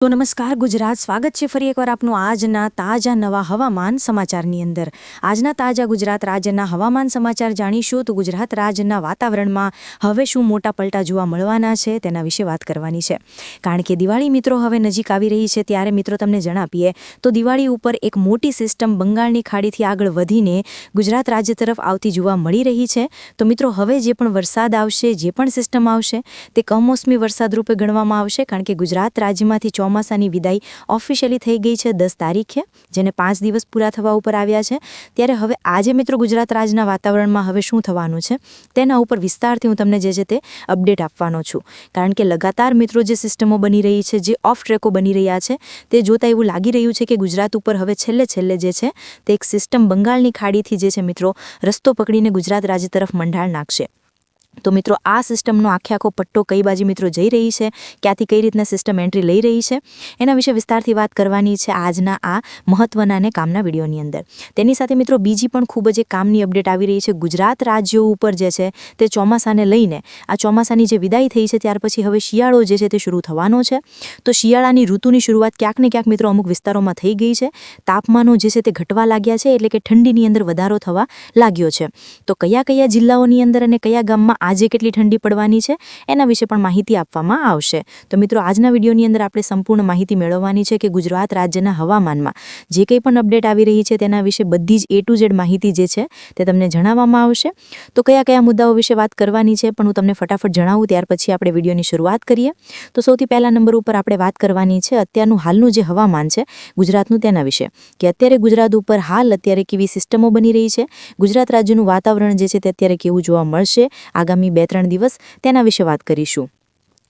તો નમસ્કાર ગુજરાત, સ્વાગત છે ફરી એકવાર આપનું આજના તાજા નવા હવામાન સમાચારની અંદર। આજના તાજા ગુજરાત રાજ્યના હવામાન સમાચાર જાણીશું તો ગુજરાત રાજ્યના વાતાવરણમાં હવે શું મોટા પલટા જોવા મળવાના છે તેના વિશે વાત કરવાની છે। કારણ કે દિવાળી મિત્રો હવે નજીક આવી રહી છે, ત્યારે મિત્રો તમને જણાવીએ તો દિવાળી ઉપર એક મોટી સિસ્ટમ બંગાળની ખાડીથી આગળ વધીને ગુજરાત રાજ્ય તરફ આવતી જોવા મળી રહી છે। તો મિત્રો હવે જે પણ વરસાદ આવશે, જે પણ સિસ્ટમ આવશે તે કમોસમી વરસાદ રૂપે ગણવામાં આવશે, કારણ કે ગુજરાત રાજ્યમાંથી ચોમાસાની વિદાય ઓફિશિયલી થઈ ગઈ છે 10 તારીખે, જેને 5 દિવસ પૂરા થવા ઉપર આવ્યા છે। ત્યારે હવે આજે મિત્રો ગુજરાત રાજ્યના વાતાવરણમાં હવે શું થવાનું છે તેના ઉપર વિસ્તારથી હું તમને જે તે અપડેટ આપવાનો છું। કારણ કે લગાતાર મિત્રો જે સિસ્ટમો બની રહી છે, જે ઓફ ટ્રેકો બની રહ્યા છે, તે જોતા એવું લાગી રહ્યું છે કે ગુજરાત ઉપર હવે છેલ્લે જે છે તે એક સિસ્ટમ બંગાળની ખાડીથી જે છે મિત્રો રસ્તો પકડીને ગુજરાત રાજ્ય તરફ મંડાણ નાખશે। તો મિત્રો આ સિસ્ટમનો આખો પટ્ટો કઈ બાજુ મિત્રો જઈ રહી છે, ક્યાંથી કઈ રીતના સિસ્ટમ એન્ટ્રી લઈ રહી છે, એના વિશે વિસ્તારથી વાત કરવાની છે આજના આ મહત્વના અને કામના વિડીયોની અંદર। તેની સાથે મિત્રો બીજી પણ ખૂબ જ કામની અપડેટ આવી રહી છે ગુજરાત રાજ્યો ઉપર જે છે તે ચોમાસાને લઈને। આ ચોમાસાની જે વિદાય થઈ છે ત્યાર પછી હવે શિયાળો જે છે તે શરૂ થવાનો છે। તો શિયાળાની ઋતુની શરૂઆત ક્યાંક ને ક્યાંક મિત્રો અમુક વિસ્તારોમાં થઈ ગઈ છે। તાપમાનો જે છે તે ઘટવા લાગ્યા છે, એટલે કે ઠંડીની અંદર વધારો થવા લાગ્યો છે। તો કયા જિલ્લાઓની અંદર અને કયા ગામમાં આજે કેટલી ઠંડી પડવાની છે એના વિશે પણ માહિતી આપવામાં આવશે। તો મિત્રો આજના વિડીયોની અંદર આપણે સંપૂર્ણ માહિતી મેળવવાની છે કે ગુજરાત રાજ્યના હવામાનમાં જે કંઈ પણ અપડેટ આવી રહી છે તેના વિશે બધી જ A to Z માહિતી જે છે તે તમને જણાવવામાં આવશે। તો કયા મુદ્દાઓ વિશે વાત કરવાની છે પણ હું તમને ફટાફટ જણાવું, ત્યાર પછી આપણે વિડીયોની શરૂઆત કરીએ। તો સૌથી પહેલા નંબર ઉપર આપણે વાત કરવાની છે અત્યારનું હાલનું જે હવામાન છે ગુજરાતનું તેના વિશે, કે અત્યારે ગુજરાત ઉપર અત્યારે કેવી સિસ્ટમો બની રહી છે, ગુજરાત રાજ્યનું વાતાવરણ જે છે તે અત્યારે કેવું જોવા મળશે આગામી 2-3 દિવસ, તેના વિશે વાત કરીશું।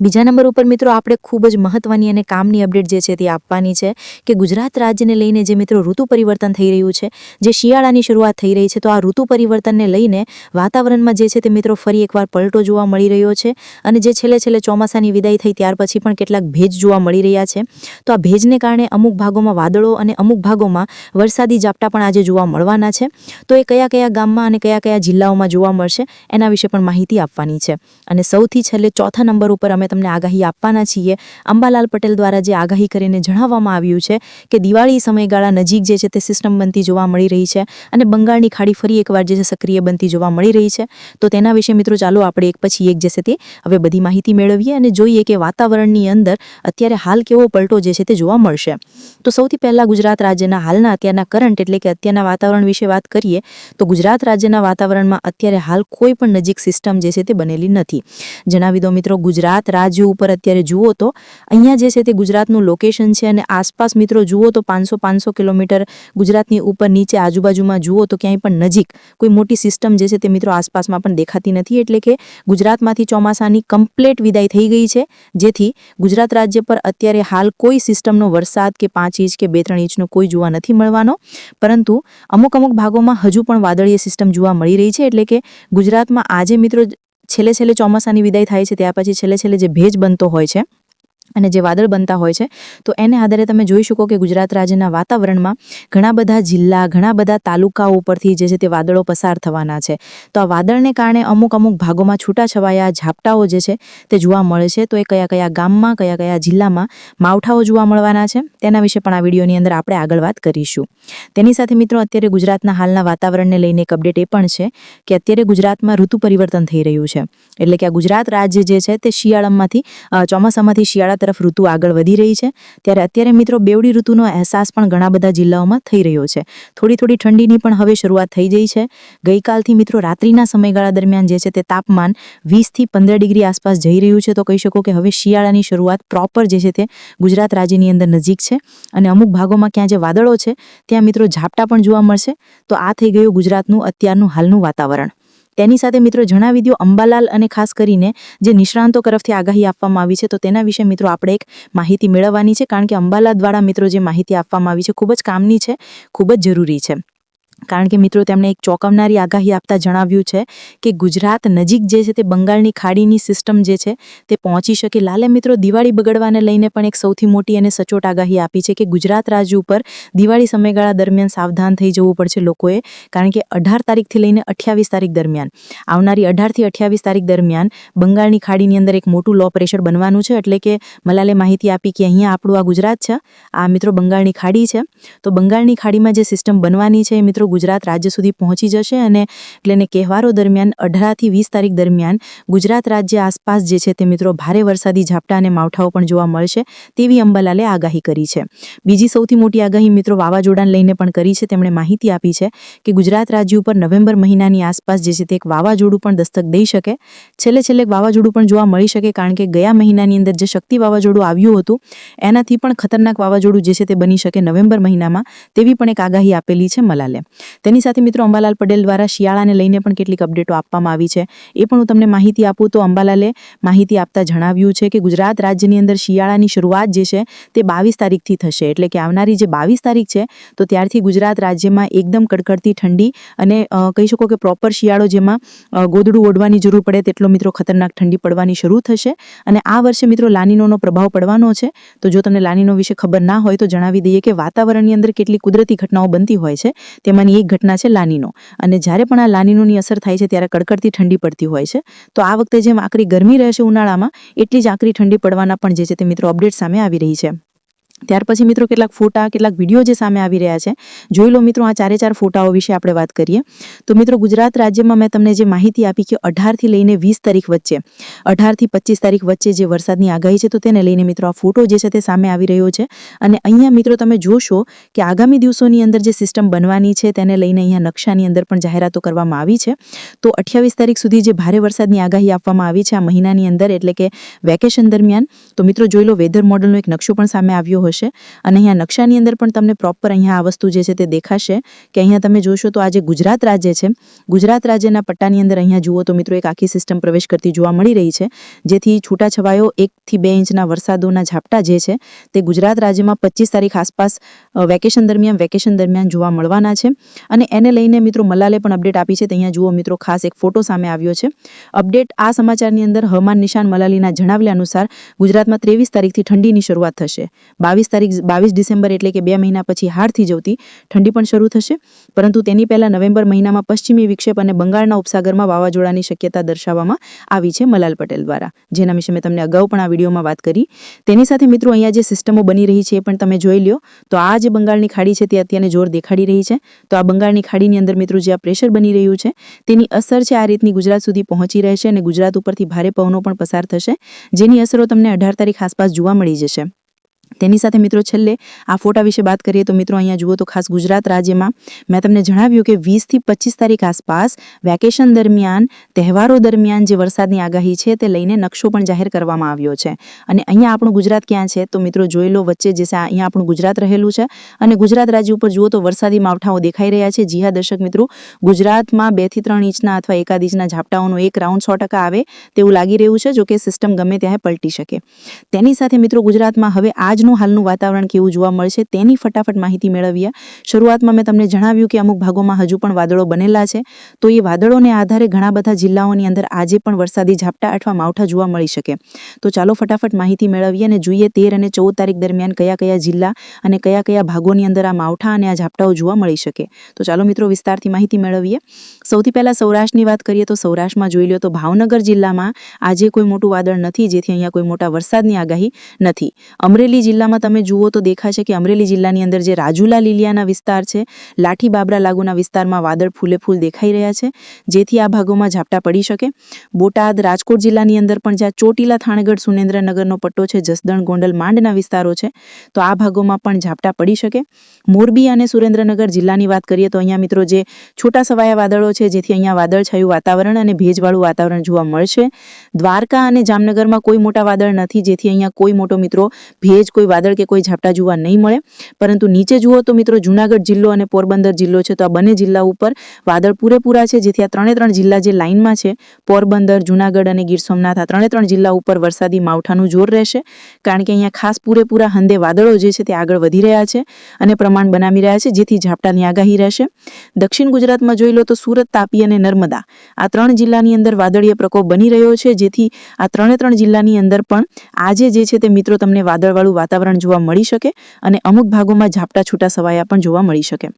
બીજા નંબર ઉપર મિત્રો આપણે ખૂબ જ મહત્વની અને કામની અપડેટ જે છે તે આપવાની છે કે ગુજરાત રાજ્યને લઈને જે મિત્રો ઋતુ પરિવર્તન થઈ રહ્યું છે, જે શિયાળાની શરૂઆત થઈ રહી છે, તો આ ઋતુ પરિવર્તનને લઈને વાતાવરણમાં જે છે તે મિત્રો ફરી એકવાર પલટો જોવા મળી રહ્યો છે। અને જે છેલ્લે ચોમાસાની વિદાય થઈ ત્યાર પછી પણ કેટલાક ભેજ જોવા મળી રહ્યા છે। તો આ ભેજને કારણે અમુક ભાગોમાં વાદળો અને અમુક ભાગોમાં વરસાદી ઝાપટા પણ આજે જોવા મળવાના છે। તો એ કયા ગામમાં અને કયા જિલ્લાઓમાં જોવા મળશે એના વિશે પણ માહિતી આપવાની છે। અને સૌથી છેલ્લે ચોથા નંબર ઉપર અમે તમને આગાહી આપવાના છીએ અંબાલાલ પટેલ દ્વારા જે આગાહી કરીને જણાવવામાં આવ્યું છે કે દિવાળી સમયગાળા નજીક જે છે તે સિસ્ટમ બનતી જોવા મળી રહી છે અને બંગાળની ખાડી ફરી એકવાર જે છે સક્રિય બનતી જોવા મળી રહી છે। તો તેના વિશે મિત્રો ચાલો આપણે એક પછી એક જે છે તે હવે બધી માહિતી મેળવીએ અને જોઈએ કે વાતાવરણની અંદર અત્યારે હાલ કેવો પલટો જે છે તે જોવા મળશે। તો સૌથી પહેલા ગુજરાત રાજ્યના હાલના અત્યારના કરંટ એટલે કે અત્યારના વાતાવરણ વિશે વાત કરીએ તો ગુજરાત રાજ્યના વાતાવરણમાં અત્યારે હાલ કોઈ પણ નજીક સિસ્ટમ જે છે તે બનેલી નથી। જણાવી દો મિત્રો, ગુજરાત રાજ્ય ઉપર અત્યારે જુઓ તો અહીંયા જે છે તે ગુજરાતનું લોકેશન છે અને આસપાસ મિત્રો જુઓ તો 500 કિલોમીટર ગુજરાતની ઉપર નીચે આજુબાજુમાં જુઓ તો ક્યાંય પણ નજીક કોઈ મોટી સિસ્ટમ જે છે તે મિત્રો આસપાસમાં પણ દેખાતી નથી। એટલે કે ગુજરાતમાંથી ચોમાસાની કમ્પ્લીટ વિદાય થઈ ગઈ છે, જેથી ગુજરાત રાજ્ય પર અત્યારે હાલ કોઈ સિસ્ટમનો વરસાદ કે 5 ઇંચ કે 2-3 ઇંચનો કોઈ જોવા નથી મળવાનો, પરંતુ અમુક ભાગોમાં હજુ પણ વાદળીય સિસ્ટમ જોવા મળી રહી છે। એટલે કે ગુજરાતમાં આજે મિત્રો છેલ્લે ચોમાસાની વિદાય થાય છે ત્યાર પછી છેલ્લે જે ભેજ બનતો હોય છે અને જે વાદળ બનતા હોય છે, તો એને આધારે તમે જોઈ શકો કે ગુજરાત રાજ્યના વાતાવરણમાં ઘણા બધા જિલ્લા, ઘણા બધા તાલુકાઓ ઉપરથી જે છે તે વાદળો પસાર થવાના છે। તો આ વાદળને કારણે અમુક ભાગોમાં છૂટાછવાયા ઝાપટાઓ જે છે તે જોવા મળે છે। તો એ કયા ગામમાં, કયા જિલ્લામાં માવઠાઓ જોવા મળવાના છે તેના વિશે પણ આ વિડીયોની અંદર આપણે આગળ વાત કરીશું। તેની સાથે મિત્રો અત્યારે ગુજરાતના હાલના વાતાવરણને લઈને એક અપડેટ એ પણ છે કે અત્યારે ગુજરાતમાં ઋતુ પરિવર્તન થઈ રહ્યું છે। એટલે કે આ ગુજરાત રાજ્ય જે છે તે ચોમાસામાંથી શિયાળા તરફ ઋતુ આગળ વધી રહી છે। ત્યારે અત્યારે મિત્રો બેવડી ઋતુનો અહેસાસ પણ ઘણા બધા જિલ્લાઓમાં થઈ રહ્યો છે। થોડી ઠંડીની પણ હવે શરૂઆત થઈ ગઈ છે। ગઈકાલથી મિત્રો રાત્રિના સમયગાળા દરમિયાન જે છે તે તાપમાન 20 થી 15 ડિગ્રી આસપાસ જઈ રહ્યું છે। તો કહી શકો કે હવે શિયાળાની શરૂઆત પ્રોપર જે છે તે ગુજરાત રાજ્યની અંદર નજીક છે અને અમુક ભાગોમાં ક્યાં જે વાદળો છે ત્યાં મિત્રો ઝાપટા પણ જોવા મળશે। તો આ થઈ ગયું ગુજરાતનું અત્યારનું હાલનું વાતાવરણ। તેની સાથે મિત્રો જણાવી દો અંબાલાલ અને ખાસ કરીને જે નિષ્ણાંતો તરફથી આગાહી આપવામાં આવી છે, તો તેના વિશે મિત્રો આપણે એક માહિતી મેળવવાની છે। કારણ કે અંબાલાલ દ્વારા મિત્રો જે માહિતી આપવામાં આવી છે ખૂબ જ કામની છે, ખૂબ જ જરૂરી છે। કારણ કે મિત્રો તેમણે એક ચોંકાવનારી આગાહી આપતા જણાવ્યું છે કે ગુજરાત નજીક જે છે તે બંગાળની ખાડીની સિસ્ટમ જે છે તે પહોંચી શકે. લાલે મિત્રો દિવાળી બગડવાને લઈને પણ એક સૌથી મોટી અને સચોટ આગાહી આપી છે કે ગુજરાત રાજ્ય ઉપર દિવાળી સમયગાળા દરમિયાન સાવધાન થઈ જવું પડશે લોકોએ, કારણ કે 18 તારીખથી લઈને 28 તારીખ દરમિયાન આવનારી 18 થી 28 તારીખ દરમિયાન બંગાળની ખાડીની અંદર એક મોટું લો પ્રેશર બનવાનું છે. એટલે કે મલાલે માહિતી આપી કે અહીંયા આપણું આ ગુજરાત છે, આ મિત્રો બંગાળની ખાડી છે. તો બંગાળની ખાડીમાં જે સિસ્ટમ બનવાની છે મિત્રો ગુજરાત રાજ્ય સુધી પહોંચી જશે અને એટલે કહેવારો દરમિયાન 18 થી 20 તારીખ દરમિયાન ગુજરાત રાજ્ય આસપાસ જે છે તે મિત્રો ભારે વરસાદી ઝાપટા અને માવઠાઓ પણ જોવા મળશે તેવી અંબાલાલે આગાહી કરી છે. બીજી સૌથી મોટી આગાહી મિત્રો વાવાઝોડાને લઈને પણ કરી છે. તેમણે માહિતી આપી છે કે ગુજરાત રાજ્ય ઉપર નવેમ્બર મહિનાની આસપાસ જે છે તે એક વાવાઝોડું પણ દસ્તક દઈ શકે. છેલ્લે વાવાઝોડું પણ જોવા મળી શકે, કારણ કે ગયા મહિનાની અંદર જે શક્તિ વાવાઝોડું આવ્યું હતું એનાથી પણ ખતરનાક વાવાઝોડું જે છે તે બની શકે નવેમ્બર મહિનામાં, તેવી પણ એક આગાહી આપેલી છે મલાલે. તેની સાથે મિત્રો અંબાલાલ પટેલ દ્વારા શિયાળાને લઈને પણ કેટલીક અપડેટો આપવામાં આવી છે. એ પણ હું તમને માહિતી આપું તો અંબાલાલે માહિતી આપતા જણાવ્યું છે કે ગુજરાત રાજ્યની અંદર શિયાળાની શરૂઆત જે છે તે 22 તારીખથી થશે. એટલે કે આવનારી જે 22 તારીખ છે તો ત્યારથી ગુજરાત રાજ્યમાં એકદમ કડકડતી ઠંડી અને કહી શકો કે પ્રોપર શિયાળો, જેમાં ગોદડું ઓઢવાની જરૂર પડે તેટલો મિત્રો ખતરનાક ઠંડી પડવાની શરૂ થશે. અને આ વર્ષે મિત્રો લાનીનોનો પ્રભાવ પડવાનો છે. તો જો તમને લાનીનો વિશે ખબર ના હોય તો જણાવી દઈએ કે વાતાવરણની અંદર કેટલીક કુદરતી ઘટનાઓ બનતી હોય છે, તેમાંની એક ઘટના છે લાનીનો. અને જ્યારે પણ આ લાનીનોની અસર થાય છે ત્યારે કડકડતી ઠંડી પડતી હોય છે. તો આ વખતે જેમ આકરી ગરમી રહેશે ઉનાળામાં, એટલી જ આકરી ઠંડી પડવાના પણ જે છે તે મિત્રો અપડેટ સામે આવી રહી છે. ત્યાર પછી મિત્રો કેટલાક ફોટા, કેટલાક વિડીયો જે સામે આવી રહ્યા છે, જોઈ લો મિત્રો. આ 4 ફોટાઓ વિશે આપણે વાત કરીએ તો મિત્રો ગુજરાત રાજ્યમાં મેં તમને જે માહિતી આપી કે 18 થી લઈને 20 તારીખ વચ્ચે, 18 થી 25 તારીખ વચ્ચે જે વરસાદની આગાહી છે, તો તેને લઈને મિત્રો આ ફોટો જે છે તે સામે આવી રહ્યો છે. અને અહીંયા મિત્રો તમે જોશો કે આગામી દિવસોની અંદર જે સિસ્ટમ બનવાની છે તેને લઈને અહીંયા નકશાની અંદર પણ જાહેરાતો કરવામાં આવી છે. તો 28 તારીખ સુધી જે ભારે વરસાદની આગાહી આપવામાં આવી છે આ મહિનાની અંદર, એટલે કે વેકેશન દરમિયાન. તો મિત્રો જોઈ લો, વેધર મોડલનો એક નકશો પણ સામે આવ્યો હશે. અને અહીંયા નકશાની અંદર પણ તમને પ્રોપર અહીંયા આ વસ્તુ જે છે તે દેખાશે કે અહીંયા તમે જોશો તો આ જે ગુજરાત રાજ્ય છે, ગુજરાત રાજ્યના પટ્ટાની અંદર અહીંયા જુઓ તો મિત્રો એક આખી સિસ્ટમ પ્રવેશ કરતી જોવા મળી રહી છે, જેથી છૂટાછવાયો 1 થી 2 ઇંચના વરસાદોના ઝાપટા જે છે તે ગુજરાત રાજ્યમાં 25 તારીખ આસપાસ વેકેશન દરમિયાન જોવા મળવાના છે. અને એને લઈને મિત્રો મલાલે પણ અપડેટ આપી છે. તો અહીંયા જુઓ મિત્રો, ખાસ એક ફોટો સામે આવ્યો છે. અપડેટ આ સમાચારની અંદર હવામાન નિશાન મલાલીના જણાવ્યા અનુસાર ગુજરાતમાં 23 તારીખથી ઠંડીની શરૂઆત થશે. 22 ડિસેમ્બર એટલે કે 2 મહિના પછી હાડથી જવતી ઠંડી પણ શરૂ થશે. પરંતુ તેની પહેલા નવેમ્બર મહિનામાં પશ્ચિમી વિક્ષેપ અને બંગાળના ઉપસાગરમાં વાવાઝોડાની શક્યતા દર્શાવવામાં આવી છે મલાલ પટેલ દ્વારા, જેના વિશે મેં તમને અગાઉ પણ આ વિડીયોમાં વાત કરી. તેની સાથે મિત્રો અહીંયા જે સિસ્ટમો બની રહી છે એ પણ તમે જોઈ લો. તો આ જે બંગાળની ખાડી છે તે અત્યારે જોર દેખાડી રહી છે. તો આ બંગાળની ખાડીની અંદર મિત્રો જે આ પ્રેશર બની રહ્યું છે તેની અસર છે આ રીતની ગુજરાત સુધી પહોંચી રહેશે અને ગુજરાત ઉપરથી ભારે પવનો પણ પસાર થશે, જેની અસરો તમને 18 તારીખ આસપાસ જોવા મળી જશે. તેની સાથે મિત્રો છેલ્લે આ ફોટા વિશે વાત કરીએ તો મિત્રો અહીંયા જુઓ તો ખાસ ગુજરાત રાજ્યમાં મેં તમને જણાવ્યું કે 20 થી 25 તારીખ આસપાસ વેકેશન દરમિયાન, તહેવારો દરમિયાન જે વરસાદની આગાહી છે તે લઈને નકશો પણ જાહેર કરવામાં આવ્યો છે. અને અહીંયા આપણું ગુજરાત ક્યાં છે તો મિત્રો જોઈ લો, વચ્ચે જે છે અહીંયા આપણું ગુજરાત રહેલું છે. અને ગુજરાત રાજ્ય ઉપર જુઓ તો વરસાદી માવઠાઓ દેખાઈ રહ્યા છે. જી હા દર્શક મિત્રો, ગુજરાતમાં 2 થી 3 ઇંચના અથવા 1 ઇંચના ઝાપટાઓનો એક રાઉન્ડ 100% આવે તેવું લાગી રહ્યું છે. જો કે સિસ્ટમ ગમે ત્યાં પલટી શકે. તેની સાથે મિત્રો ગુજરાતમાં હવે આજનું હાલનું વાતાવરણ કેવું જોવા મળશે તેની ફટાફટ માહિતી મેળવીએ. શરૂઆતમાં મેં તમને જણાવ્યું કે અમુક ભાગોમાં હજુ પણ વાદળો બનેલા છે. તો એ વાદળોને આધારે ઘણા બધા જિલ્લાઓની અંદર આજે પણ વરસાદી ઝાપટા અથવા માવઠા જોવા મળી શકે. તો ચાલો ફટાફટ માહિતી મેળવીએ અને જોઈએ 13 અને 14 તારીખ દરમિયાન કયા કયા જિલ્લા અને કયા ભાગોની અંદર આ માવઠા અને આ ઝાપટાઓ જોવા મળી શકે. તો ચાલો મિત્રો વિસ્તારથી માહિતી મેળવીએ. સૌથી પહેલા સૌરાષ્ટ્રની વાત કરીએ તો સૌરાષ્ટ્રમાં જોઈ લો તો ભાવનગર જિલ્લામાં આજે કોઈ મોટું વાદળ નથી, જેથી અહીંયા કોઈ મોટા વરસાદની આગાહી નથી. અમરેલી જિલ્લામાં તમે જુઓ તો દેખાશે કે અમરેલી જિલ્લાની અંદર જે રાજુલા લીલિયાના વિસ્તાર છે, લાઠી બાબરા લાગુના વિસ્તારમાં વાદળ ફૂલે ફૂલ દેખાઈ રહ્યા છે, જેથી આ ભાગોમાં ઝાપટા પડી શકે. બોટાદ, રાજકોટ જિલ્લાની અંદર પણ જ્યાં ચોટીલા, થાણગઢ, સુરેન્દ્રનગરનો પટ્ટો છે, જસદણ, ગોંડલ, માંડના વિસ્તારો છે, તો આ ભાગોમાં પણ ઝાપટા પડી શકે. મોરબી અને સુરેન્દ્રનગર જિલ્લાની વાત કરીએ તો અહીંયા મિત્રો જે છૂટા છવાયા વાદળો છે, જેથી અહીંયા વાદળછાયું વાતાવરણ અને ભેજવાળું વાતાવરણ જોવા મળશે. દ્વારકા અને જામનગરમાં કોઈ મોટા વાદળ નથી, જેથી અહીંયા કોઈ મોટો મિત્રો ભેજ, કોઈ વાદળ કે કોઈ ઝાપટા જોવા નહીં મળે. પરંતુ નીચે જુઓ તો મિત્રો જૂનાગઢ જિલ્લો અને પોરબંદર જિલ્લો છે, તો આ બંને જિલ્લા ઉપર વાદળ પૂરેપૂરા છે, જેથી આ 3 જિલ્લા જે લાઇનમાં છે, પોરબંદર, જૂનાગઢ અને ગીર સોમનાથ, આ 3 જિલ્લા ઉપર વરસાદી માવઠાનું જોર રહેશે. કારણ કે અહીંયા ખાસ પૂરેપૂરા હંધે વાદળો જે છે તે આગળ વધી રહ્યા છે અને પ્રમાણ બનાવી રહ્યા છે, જેથી ઝાપટાની આગાહી રહેશે. દક્ષિણ ગુજરાતમાં જોઈ લો તો સુરત, તાપી અને નર્મદા આ 3 જિલ્લાની અંદર વાદળીય પ્રકોપ બની રહ્યો છે, જેથી આ 3 જિલ્લાની અંદર પણ આજે જે છે તે મિત્રો તમને વાદળવાળું વાતાવરણ જોવા મળી શકે અને અમુક ભાગોમાં ઝાપટા છૂટા છવાયા પણ જોવા મળી શકે.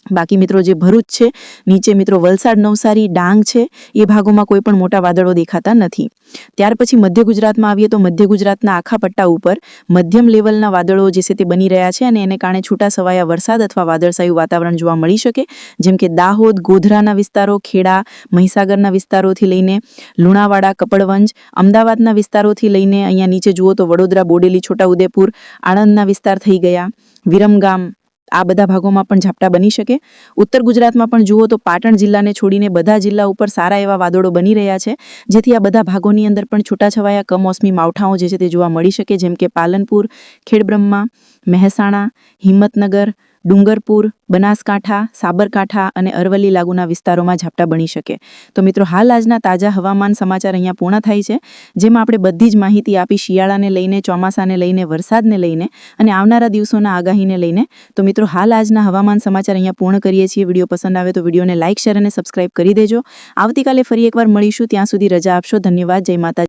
બાકી મિત્રો જે ભરૂચ છે, નીચે મિત્રો વલસાડ, નવસારી, ડાંગ છે, એ ભાગોમાં કોઈ પણ મોટા વાદળો દેખાતા નથી. ત્યાર પછી મધ્ય ગુજરાતમાં આવીએ તો મધ્ય ગુજરાતના આખા પટ્ટા ઉપર મધ્યમ લેવલના વાદળો જે છે તે બની રહ્યા છે અને એને કારણે છૂટા છવાયા વરસાદ અથવા વાદળછાયું વાતાવરણ જોવા મળી શકે. જેમ કે દાહોદ, ગોધરાના વિસ્તારો, ખેડા, મહીસાગરના વિસ્તારોથી લઈને લુણાવાડા, કપડવંજ, અમદાવાદના વિસ્તારોથી લઈને અહીંયા નીચે જુઓ તો વડોદરા, બોડેલી, છોટાઉદેપુર, આણંદના વિસ્તાર થઈ ગયા, વિરમગામ, આ બધા ભાગોમાં પણ ઝાપટા બની શકે. ઉત્તર ગુજરાતમાં પણ જુઓ તો પાટણ જિલ્લાને છોડીને બધા જિલ્લા ઉપર સારા એવા વાદળો બની રહ્યા છે, જેથી આ બધા ભાગોની અંદર પણ છૂટાછવાયા કમોસમી માવઠાઓ જે છે તે જોવા મળી શકે. જેમ કે પાલનપુર, ખેડબ્રહ્મા, મહેસાણા, હિંમતનગર, ડુંગરપુર, બનાસકાંઠા, સાબરકાંઠા અને અરવલ્લી લાગુના વિસ્તારોમાં ઝાપટા બની શકે. તો મિત્રો હાલ આજના તાજા હવામાન સમાચાર અહીંયા પૂર્ણ થાય છે, જેમાં આપણે બધી જ માહિતી આપી, શિયાળાને લઈને, ચોમાસાને લઈને, વરસાદને લઈને અને આવનારા દિવસોના આગાહીને લઈને. તો મિત્રો હાલ આજના હવામાન સમાચાર અહીંયા પૂર્ણ કરીએ છીએ. વિડીયો પસંદ આવે તો વિડીયોને લાઇક, શેર અને સબસ્ક્રાઇબ કરી દેજો. આવતીકાલે ફરી એકવાર મળીશું. ત્યાં સુધી રજા આપશો. ધન્યવાદ. જય માતા.